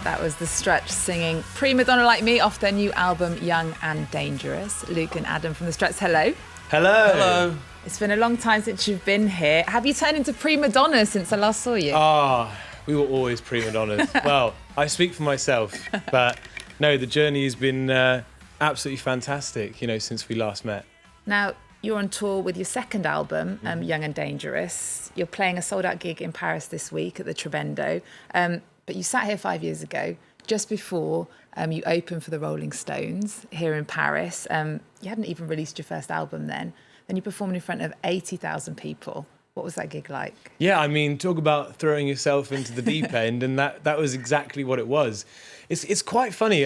That was the Struts singing Prima Donna Like Me off their new album Young and Dangerous. Luke and Adam from the Struts, hello. Hello. Hello. It's been a long time since you've been here. Have you turned into prima donna since I last saw you? We were always prima donnas. Well, I speak for myself, but no, the journey has been absolutely fantastic, since we last met. Now, you're on tour with your second album, Young and Dangerous. You're playing a sold-out gig in Paris this week at the Trabendo. But you sat here 5 years ago, just before you opened for the Rolling Stones here in Paris. You hadn't even released your first album then. Then you performed in front of 80,000 people. What was that gig like? Yeah, talk about throwing yourself into the deep end, and that was exactly what it was. It's quite funny.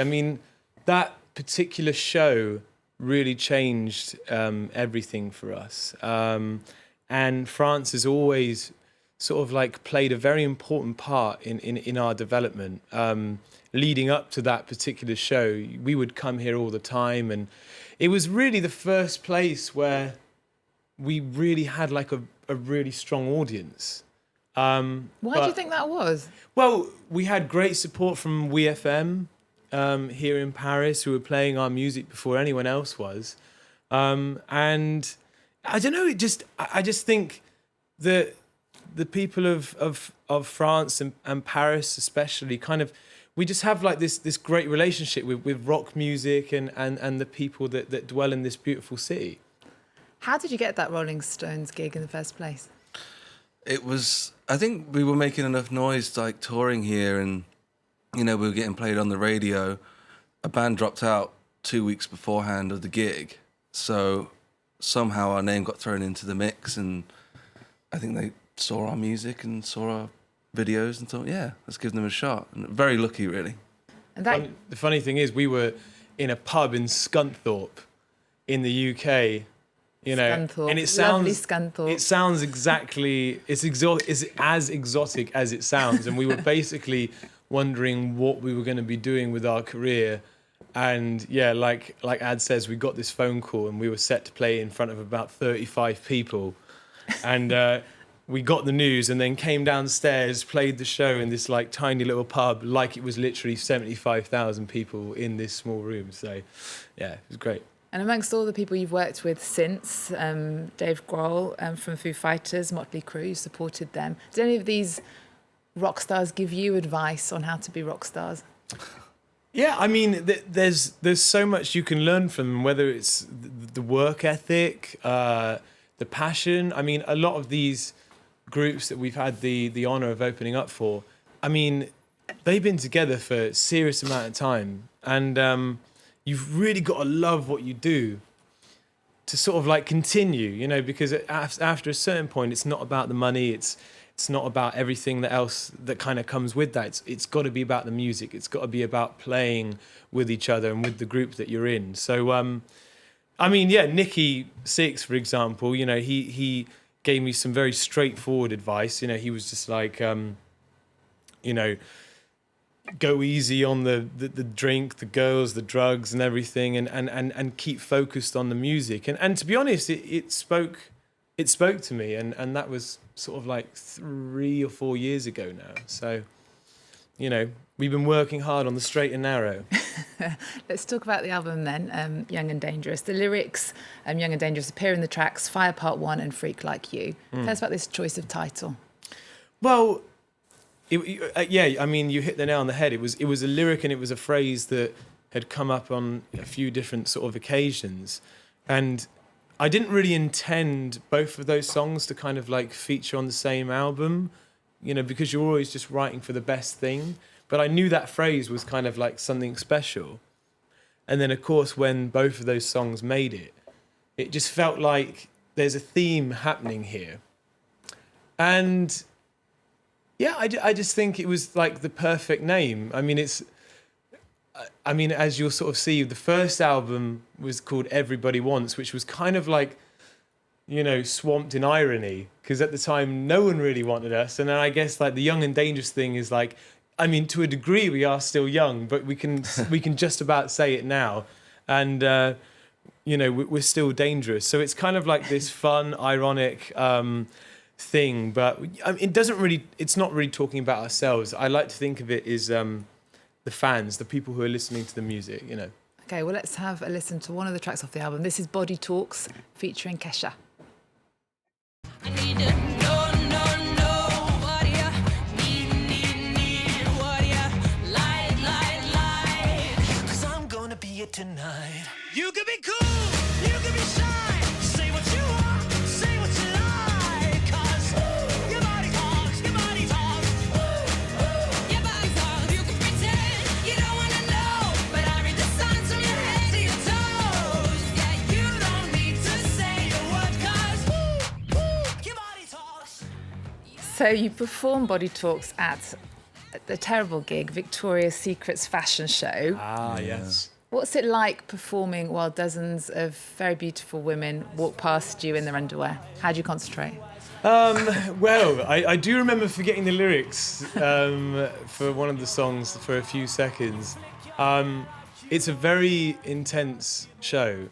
That particular show really changed everything for us. And France has always sort of played a very important part in our development. Leading up to that particular show, we would come here all the time, and it was really the first place where we really had a really strong audience. Why do you think that was? Well, we had great support from WeFM here in Paris, who were playing our music before anyone else was. And I don't know, I just think that the people of France and Paris especially we just have this great relationship with rock music and the people that dwell in this beautiful city. How did you get that Rolling Stones gig in the first place? It was, I think we were making enough noise touring here, and we were getting played on the radio. A band dropped out 2 weeks beforehand of the gig, so somehow our name got thrown into the mix, and I think they saw our music and saw our videos and thought, yeah, let's give them a shot. And very lucky, really. And the funny thing is, we were in a pub in Scunthorpe in the UK, Scunthorpe. and it sounds Lovely Scunthorpe. It sounds exactly it's as exotic as it sounds, and we were basically wondering what we were going to be doing with our career. And yeah, like Ad says, we got this phone call and we were set to play in front of about 35 people, and we got the news and then came downstairs, played the show in this tiny little pub, like it was literally 75,000 people in this small room. So yeah, it was great. And amongst all the people you've worked with since, Dave Grohl from Foo Fighters, Motley Crue, you supported them. Did any of these rock stars give you advice on how to be rock stars? Yeah, there's so much you can learn from them, whether it's the work ethic, the passion. A lot of these groups that we've had the honour of opening up for, they've been together for a serious amount of time, and you've really got to love what you do to sort of continue, because after a certain point, it's not about the money, it's not about everything else that kind of comes with that. It's got to be about the music. It's got to be about playing with each other and with the group that you're in. So, Nicky Sixx, for example, he gave me some very straightforward advice. He was just go easy on the drink, the girls, the drugs and everything, and keep focused on the music. And to be honest, it spoke to me, and that was sort of 3 or 4 years ago now. So, we've been working hard on the straight and narrow. Let's talk about the album then, Young and Dangerous. The lyrics, Young and Dangerous, appear in the tracks Fire Part 1 and Freak Like You. Tell us about this choice of title. Well, you hit the nail on the head. It was a lyric and it was a phrase that had come up on a few different sort of occasions. And I didn't really intend both of those songs to kind of feature on the same album, because you're always just writing for the best thing. But I knew that phrase was kind of something special. And then, of course, when both of those songs made it, it just felt like there's a theme happening here. And yeah, I just think it was the perfect name. As you'll sort of see, the first album was called Everybody Wants, which was kind of swamped in irony, because at the time no one really wanted us. And then I guess the Young and Dangerous thing is to a degree we are still young, but we can just about say it now. And we're still dangerous. So it's kind of this fun, ironic thing, but it's not really talking about ourselves. I like to think of it as the fans, the people who are listening to the music, you know. Okay, well, let's have a listen to one of the tracks off the album. This is Body Talks featuring Kesha. I need to know what you need, what you like. 'Cause I'm gonna be it tonight. You could be cool, you could be shy. Say what you want, say what you like. 'Cause your body talks, your body talks. Your body talks. You can pretend you don't wanna know, but I read the signs from your head to your toes. Yeah, you don't need to say a word, 'cause your body talks. So you perform Body Talks at the terrible gig, Victoria's Secret's fashion show. Ah, yes. What's it like performing while dozens of very beautiful women walk past you in their underwear? How do you concentrate? Well, I do remember forgetting the lyrics for one of the songs for a few seconds. It's a very intense show.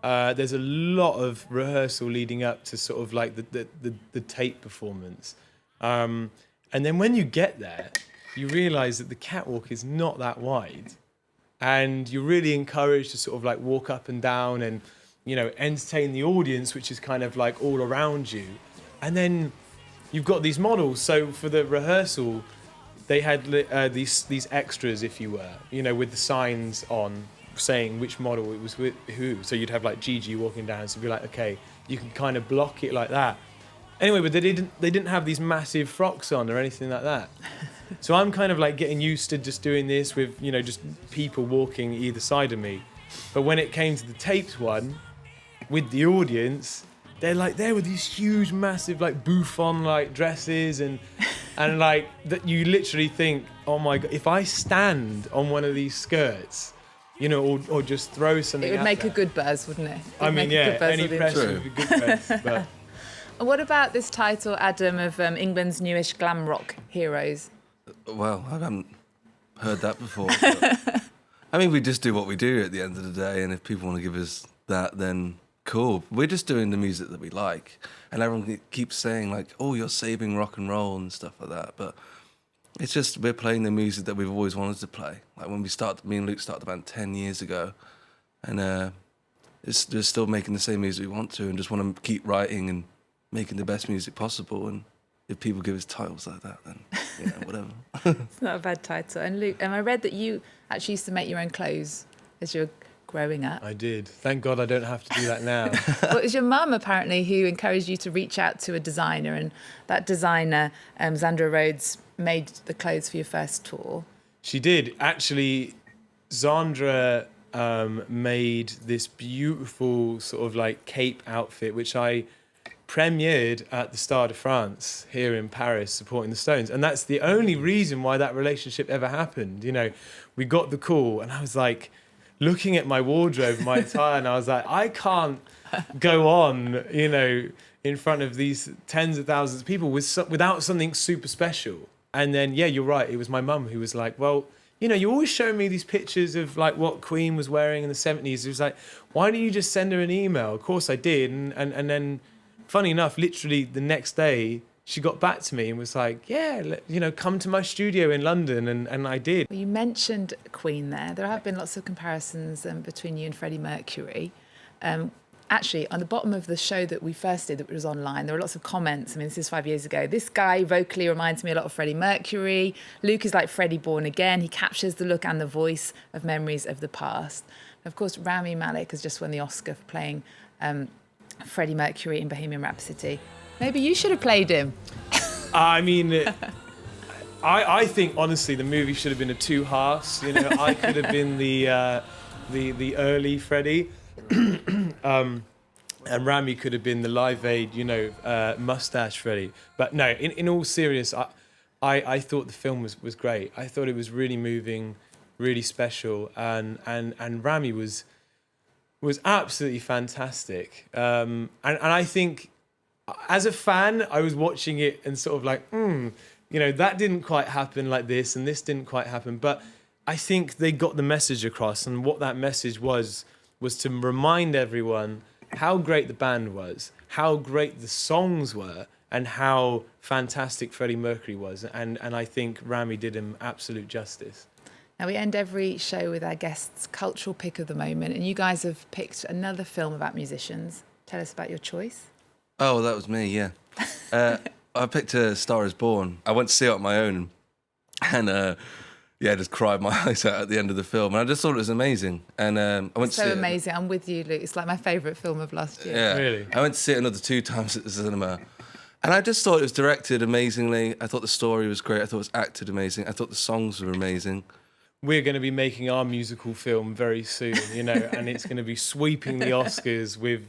There's a lot of rehearsal leading up to sort of like the tape performance. And then when you get there, you realise that the catwalk is not that wide. And you're really encouraged to sort of like walk up and down and, you know, entertain the audience, which is kind of like all around you. And then you've got these models. So for the rehearsal, they had these extras, if you were, you know, with the signs on saying which model it was with who. So you'd have like Gigi walking down, so you'd be like, okay, you can kind of block it like that. Anyway, but they didn't have these massive frocks on or anything like that. So I'm kind of like getting used to just doing this with, you know, just people walking either side of me. But when it came to the taped one, with the audience, they're like there with these huge, massive, like bouffant like dresses and like that you literally think, oh my God, if I stand on one of these skirts, you know, or just throw something It would at make them. a good buzz, wouldn't it? I mean, yeah, any pressure True. would be good press. But What about this title, Adam, of England's newish glam rock heroes? Well, I haven't heard that before. But, I mean, we just do what we do at the end of the day, and if people want to give us that, then cool. We're just doing the music that we like, and everyone keeps saying like, "Oh, you're saving rock and roll and stuff like that," but it's just we're playing the music that we've always wanted to play. Like when me and Luke started the band 10 years ago, and it's just still making the same music we want to, and just want to keep writing and making the best music possible. And if people give us titles like that, then whatever. It's not a bad title. And Luke, I read that you actually used to make your own clothes as you were growing up. I did. Thank God I don't have to do that now. Well, it was your mum, apparently, who encouraged you to reach out to a designer, and that designer, Zandra Rhodes, made the clothes for your first tour. She did. Actually, Zandra made this beautiful sort of like cape outfit, which I premiered at the Stade de France here in Paris, supporting the Stones. And that's the only reason why that relationship ever happened. You know, we got the call and I was like looking at my wardrobe, my attire, and I was like, I can't go on, you know, in front of these tens of thousands of people without something super special. And then, yeah, you're right. It was my mum who was like, well, you know, you always show me these pictures of like what Queen was wearing in the 70s. It was like, why don't you just send her an email? Of course I did. And then, funny enough, literally the next day, she got back to me and was like, yeah, you know, come to my studio in London. And I did. Well, you mentioned Queen there. There have been lots of comparisons between you and Freddie Mercury. Actually, on the bottom of the show that we first did, that was online, there were lots of comments. I mean, this is 5 years ago. This guy vocally reminds me a lot of Freddie Mercury. Luke is like Freddie born again. He captures the look and the voice of memories of the past. Of course, Rami Malek has just won the Oscar for playing Freddie Mercury in Bohemian Rhapsody. Maybe you should have played him. I mean, I think honestly the movie should have been a two halves. You know, I could have been the early Freddie, and Rami could have been the Live Aid, you know, mustache Freddie. But no, in all seriousness, I thought the film was great. I thought it was really moving, really special, and Rami was absolutely fantastic. And I think as a fan, I was watching it and sort of like, you know, that didn't quite happen like this and this didn't quite happen. But I think they got the message across, and what that message was to remind everyone how great the band was, how great the songs were, and how fantastic Freddie Mercury was. And I think Rami did him absolute justice. Now, we end every show with our guests' cultural pick of the moment, and you guys have picked another film about musicians. Tell us about your choice. Oh, well, that was me, yeah. I picked A Star Is Born. I went to see it on my own, and I just cried my eyes out at the end of the film, and I just thought it was amazing. And I went to see amazing. I'm with you, Luke. It's like my favourite film of last year. Yeah, Really? I went to see it another 2 times at the cinema. And I just thought it was directed amazingly. I thought the story was great. I thought it was acted amazing. I thought the songs were amazing. We're going to be making our musical film very soon, and it's going to be sweeping the Oscars with,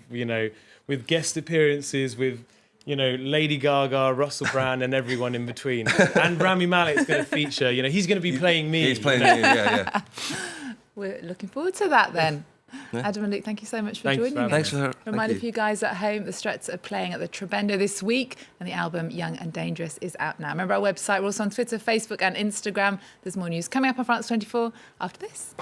with guest appearances with, Lady Gaga, Russell Brand, and everyone in between. And Rami Malek's going to feature. He's going to be playing me. He's playing me, yeah. We're looking forward to that then. Yeah. Adam and Luke, thank you so much for joining us. Thanks for that. Reminder for you guys at home, the Struts are playing at the Trabendo this week, and the album Young and Dangerous is out now. Remember our website, we're also on Twitter, Facebook and Instagram. There's more news coming up on France 24 after this.